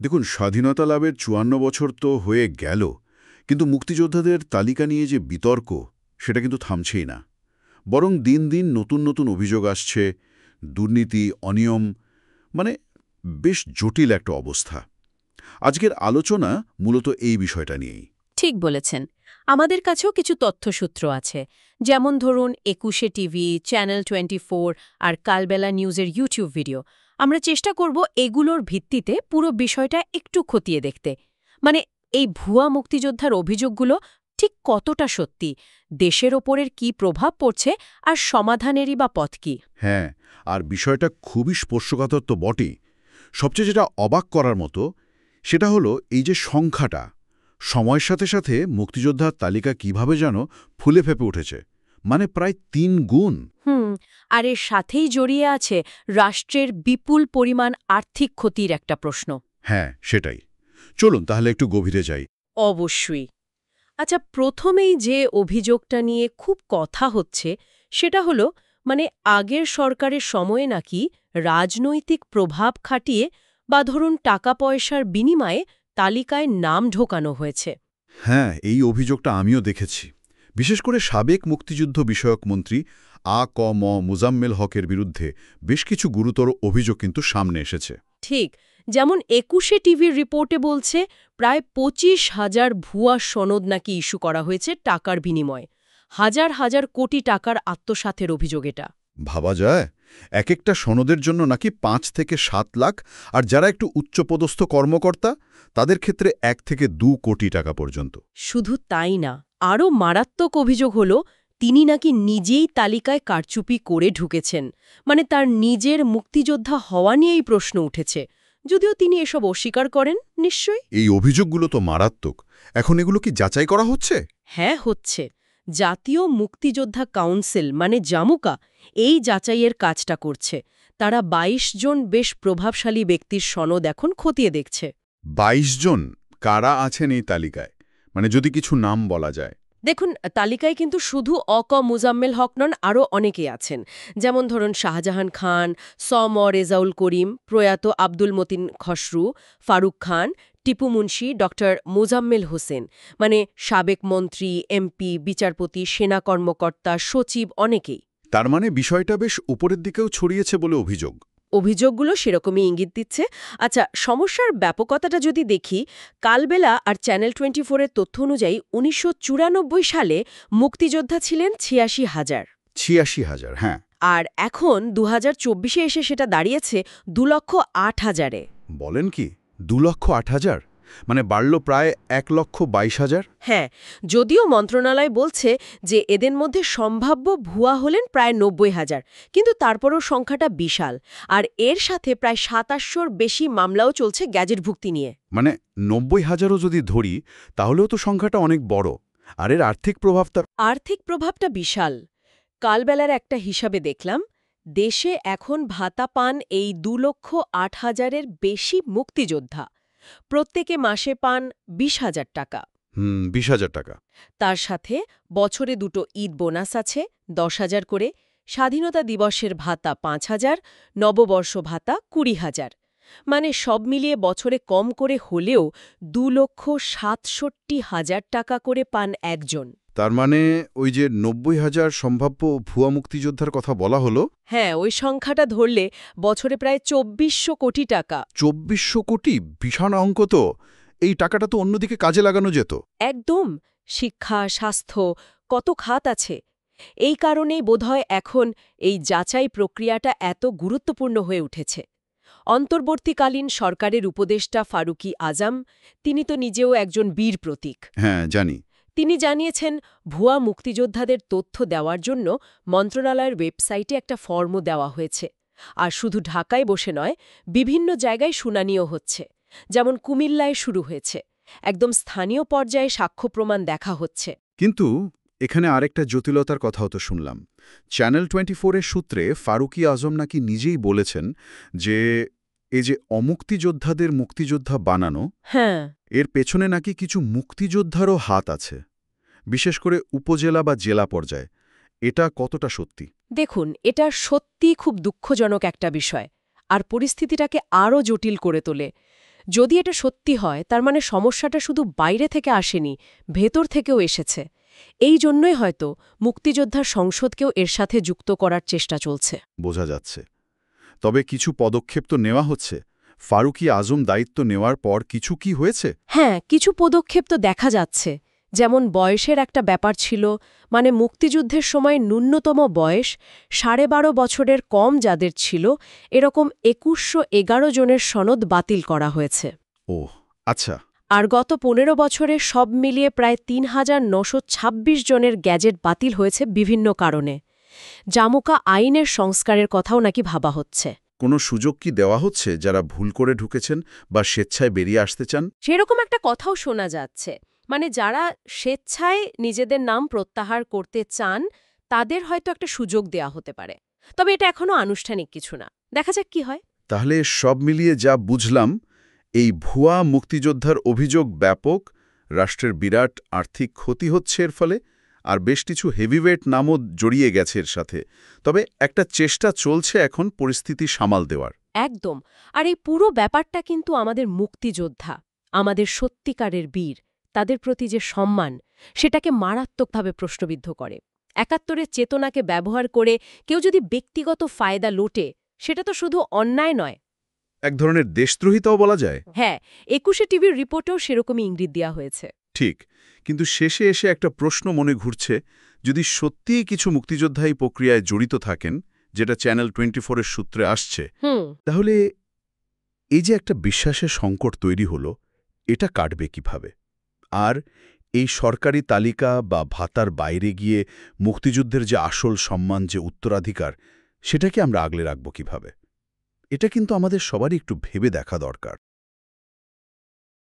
দেখুন, স্বাধীনতা লাভের ৫৪ বছর তো হয়ে গেল, কিন্তু মুক্তিযোদ্ধাদের তালিকা নিয়ে যে বিতর্ক, সেটা কিন্তু থামছেই না। বরং দিন দিন নতুন নতুন অভিযোগ আসছে, দুর্নীতি, অনিয়ম, মানে বেশ জটিল একটা অবস্থা। আজকের আলোচনা মূলত এই বিষয়টা নিয়েই। ঠিক বলেছেন। আমাদের কাছেও কিছু তথ্যসূত্র আছে, যেমন ধরুন ২১শে টিভি, চ্যানেল ২৪ আর কালবেলা নিউজের ইউটিউব ভিডিও। আমরা চেষ্টা করব এগুলোর ভিত্তিতে পুরো বিষয়টা একটু খতিয়ে দেখতে। মানে এই ভুয়া মুক্তিযোদ্ধার অভিযোগগুলো ঠিক কতটা সত্যি, দেশের ওপরের কি প্রভাব পড়ছে, আর সমাধানেরই বা পথ কি। হ্যাঁ, আর বিষয়টা খুবই স্পর্শকাতর তো বটেই। সবচেয়ে যেটা অবাক করার মতো, সেটা হলো এই যে সংখ্যাটা, সময়ের সাথে সাথে মুক্তিযোদ্ধার তালিকা কিভাবে যেন ফুলে ফেঁপে উঠেছে। মানে প্রায় ৩ গুণ। আর এর সাথেই জড়িয়ে আছে রাষ্ট্রের বিপুল পরিমাণ আর্থিক ক্ষতির একটা প্রশ্ন। হ্যাঁ, সেটাই। চলুন তাহলে একটু গভীরে যাই। অবশ্যই। আচ্ছা, প্রথমেই যে অভিযোগটা নিয়ে খুব কথা হচ্ছে সেটা হলো, আগের সরকারের সময়ে নাকি রাজনৈতিক প্রভাব খাটিয়ে বা ধরুন টাকা পয়সার বিনিময়ে তালিকায় নাম ঢোকানো হয়েছে। হ্যাঁ, এই অভিযোগটা আমিও দেখেছি। বিশেষ করে সাবেক মুক্তিযুদ্ধ বিষয়ক মন্ত্রী ক ম মোজাম্মেল হকের বিরুদ্ধে বেশ কিছু গুরুতর অভিযোগ কিন্তু সামনে এসেছে। ঠিক, যেমন ২১শে টিভির রিপোর্টে বলছে প্রায় ২৫,০০০ ভুয়া সনদ নাকি ইস্যু করা হয়েছে টাকার বিনিময়ে। হাজার হাজার কোটি টাকার আত্মসাতের অভিযোগ এটা। ভাবা যায়, এক একটা সনদের জন্য নাকি ৫ থেকে ৭ লাখ, আর যারা একটু উচ্চপদস্থ কর্মকর্তা তাদের ক্ষেত্রে ১ থেকে ২ কোটি টাকা পর্যন্ত। শুধু তাই না, আরও মারাত্মক অভিযোগ হলো তিনি নাকি নিজেই তালিকায় কারচুপি করে ঢুকেছেন। তার নিজের মুক্তিযোদ্ধা হওয়া নিয়েই প্রশ্ন উঠেছে, যদিও তিনি এসব অস্বীকার করেন নিশ্চয়ই। এই অভিযোগগুলো তো মারাত্মক। এখন এগুলো কি যাচাই করা হচ্ছে? হ্যাঁ, হচ্ছে। জাতীয় মুক্তিযোদ্ধা কাউন্সিল জামুকা এই যাচাইয়ের কাজটা করছে। তারা ২২ জন বেশ প্রভাবশালী ব্যক্তির সনদ এখন খতিয়ে দেখছে। ২২ জন? কারা আছেন এই তালিকায়? যদি কিছু নাম বলা যায়। দেখুন, তালিকায় কিন্তু শুধু মোজাম্মেল হক নন, আরও অনেকেই আছেন। যেমন ধরুন শাহজাহান খান, রেজাউল করিম, প্রয়াত আব্দুল মতিন খসরু, ফারুক খান, টিপু মুন্সি, ডক্টর মোজাম্মেল হোসেন। সাবেক মন্ত্রী, এমপি, বিচারপতি, সেনা কর্মকর্তা, সচিব, অনেকেই। তার মানে বিষয়টা বেশ উপরের দিকেও ছড়িয়েছে বলে অভিযোগ। অভিযোগগুলো সেরকমই ইঙ্গিত দিচ্ছে। আচ্ছা, সমস্যার ব্যাপকতাটা যদি দেখি, কালবেলা আর চ্যানেল ২৪-এর তথ্য অনুযায়ী ১৯৯৪ সালে মুক্তিযোদ্ধা ছিলেন ৮৬,০০০। ৮৬,০০০, হ্যাঁ। আর এখন ২০২৪-এ এসে সেটা দাঁড়িয়েছে ২,০৮,০০০-এ। বলেন কি? ২,০৮,০০০? বাড়ল প্রায় ১,২২,০০০। হ্যাঁ, যদিও মন্ত্রণালয় বলছে যে এদের মধ্যে সম্ভাব্য ভুয়া হলেন প্রায় ৯০,০০০, কিন্তু তারপরও সংখ্যাটা বিশাল। আর এর সাথে প্রায় ২৭০০-র বেশি মামলাও চলছে গ্যাজেটভুক্তি নিয়ে। ৯০,০০০ও যদি ধরি, তাহলেও তো সংখ্যাটা অনেক বড়। আর এর আর্থিক প্রভাবটা বিশাল। কালবেলার একটা হিসাবে দেখলাম, দেশে এখন ভাতা পান এই ২,০৮,০০০-এর বেশি মুক্তিযোদ্ধা। প্রত্যেকে মাসে পান ২০,০০০ টাকা। ২০,০০০ টাকা। তার সাথে বছরে ২টো ঈদ বোনাস আছে ১০,০০০ করে, স্বাধীনতা দিবসের ভাতা ৫,০০০, নববর্ষ ভাতা ২০,০০০। সব মিলিয়ে বছরে কম করে হলেও ২,৬৭,০০০ টাকা করে পান একজন। তার মানে ওই যে ৯০,০০০ সম্ভাব্য ভুয়া মুক্তিযোদ্ধার কথা বলা হলো, হ্যাঁ, ওই সংখ্যাটা ধরলে বছরে প্রায় ২৪০০ কোটি টাকা। ২৪০০ কোটি? বিশাল অঙ্ক তো। এই টাকাটা তো অন্যদিকে কাজে লাগানো যেত। একদম। শিক্ষা, স্বাস্থ্য, কত খাত আছে। এই কারণেই বোধহয় এখন এই যাচাই প্রক্রিয়াটা এত গুরুত্বপূর্ণ হয়ে উঠেছে। অন্তর্বর্তীকালীন সরকারের উপদেষ্টা ফারুকি আজম, তিনি তো নিজেও একজন বীর প্রতীক। হ্যাঁ, জানি। তিনি জানিয়েছেন, ভুয়া মুক্তিযোদ্ধাদের তথ্য দেওয়ার জন্য মন্ত্রণালয়ের ওয়েবসাইটে একটা ফর্মও দেওয়া হয়েছে। আর শুধু ঢাকায় বসে নয়, বিভিন্ন জায়গায় শুনানিও হচ্ছে। যেমন কুমিল্লায় শুরু হয়েছে। একদম স্থানীয় পর্যায়ে সাক্ষ্য প্রমাণ দেখা হচ্ছে। কিন্তু এখানে আরেকটা জটিলতার কথাও তো শুনলাম। চ্যানেল ২৪-এর সূত্রে ফারুকি আজম নাকি নিজেই বলেছেন যে এই যে অমুক্তিযোদ্ধাদের মুক্তিযোদ্ধা বানানো, হ্যাঁ, এর পেছনে নাকি কিছু মুক্তিযোদ্ধারও হাত আছে, বিশেষ করে উপজেলা বা জেলা পর্যায়ে। এটা কতটা সত্যি? দেখুন, এটা সত্যি খুব দুঃখজনক একটা বিষয়, আর পরিস্থিতিটাকে আরও জটিল করে তোলে। যদি এটা সত্যি হয় তার মানে সমস্যাটা শুধু বাইরে থেকে আসেনি, ভেতর থেকেও এসেছে। এই জন্যই হয়তো মুক্তিযোদ্ধার সংসদকেও এর সাথে যুক্ত করার চেষ্টা চলছে। বোঝা যাচ্ছে। তবে কিছু পদক্ষেপ তো নেওয়া হচ্ছে। ফারুকী আজম দায়িত্ব নেওয়ার পর কিছু কি হয়েছে? হ্যাঁ, কিছু পদক্ষেপ তো দেখা যাচ্ছে। যেমন বয়সের একটা ব্যাপার ছিল, মানে মুক্তিযুদ্ধের সময় ন্যূনতম বয়স 12.5 বছরের কম যাদের ছিল, এরকম 2111 জনের সনদ বাতিল করা হয়েছে। ওহ, আচ্ছা। আর গত 15 বছরে সব মিলিয়ে প্রায় 3926 জনের গ্যাজেট বাতিল হয়েছে বিভিন্ন কারণে। জামুকা আইনের সংস্কারের কথাও নাকি ভাবা হচ্ছে। কোনো সুযোগ কি দেওয়া হচ্ছে যারা ভুল করে ঢুকেছেন বা স্বেচ্ছায় বেরিয়ে আসতে চান? সেরকম একটা কথাও শোনা যাচ্ছে, মানে যারা স্বেচ্ছায় নিজেদের নাম প্রত্যাহার করতে চান তাদের হয়তো একটা সুযোগ দেয়া হতে পারে। তবে এটা এখনো আনুষ্ঠানিক কিছু না, দেখা যাক কি হয়। তাহলে সব মিলিয়ে যা বুঝলাম, এই ভুয়া মুক্তিযোদ্ধার অভিযোগ ব্যাপক, রাষ্ট্রের বিরাট আর্থিক ক্ষতি হচ্ছে এর ফলে, আর বেশ কিছু হেভিওয়েট নামও জড়িয়ে গেছে এর সাথে। তবে একটা চেষ্টা চলছে এখন পরিস্থিতি সামাল দেওয়ার। একদম। আর এই পুরো ব্যাপারটা কিন্তু আমাদের মুক্তিযোদ্ধা, আমাদের সত্যিকারের বীর, তাদের প্রতি যে সম্মান, সেটাকে মারাত্মকভাবে প্রশ্নবিদ্ধ করে। ৭১-এর চেতনাকে ব্যবহার করে কেউ যদি ব্যক্তিগত ফায়দা লোটে, সেটা তো শুধু অন্যায় নয়। এক ধরনের দেশদ্রোহিতাও বলা যায়। হ্যাঁ, ২১শে টিভির রিপোর্টেও সেরকমই ইঙ্গিত দেওয়া হয়েছে। ঠিক, কিন্তু শেষে এসে একটা প্রশ্ন মনে ঘুরছে, যদি সত্যিই কিছু মুক্তিযোদ্ধা এই প্রক্রিয়ায় জড়িত থাকেন, যেটা চ্যানেল 24-এর সূত্রে আসছে, তাহলে এই যে একটা বিশ্বাসের সংকট তৈরি হলো, এটা কাটবে কিভাবে? আর এই সরকারি তালিকা বা ভাতার বাইরে গিয়ে মুক্তিযুদ্ধের যে আসল সম্মান, যে উত্তরাধিকার, সেটাকে আমরা আগলে রাখব কিভাবে? এটা কিন্তু আমাদের সবারই একটু ভেবে দেখা দরকার।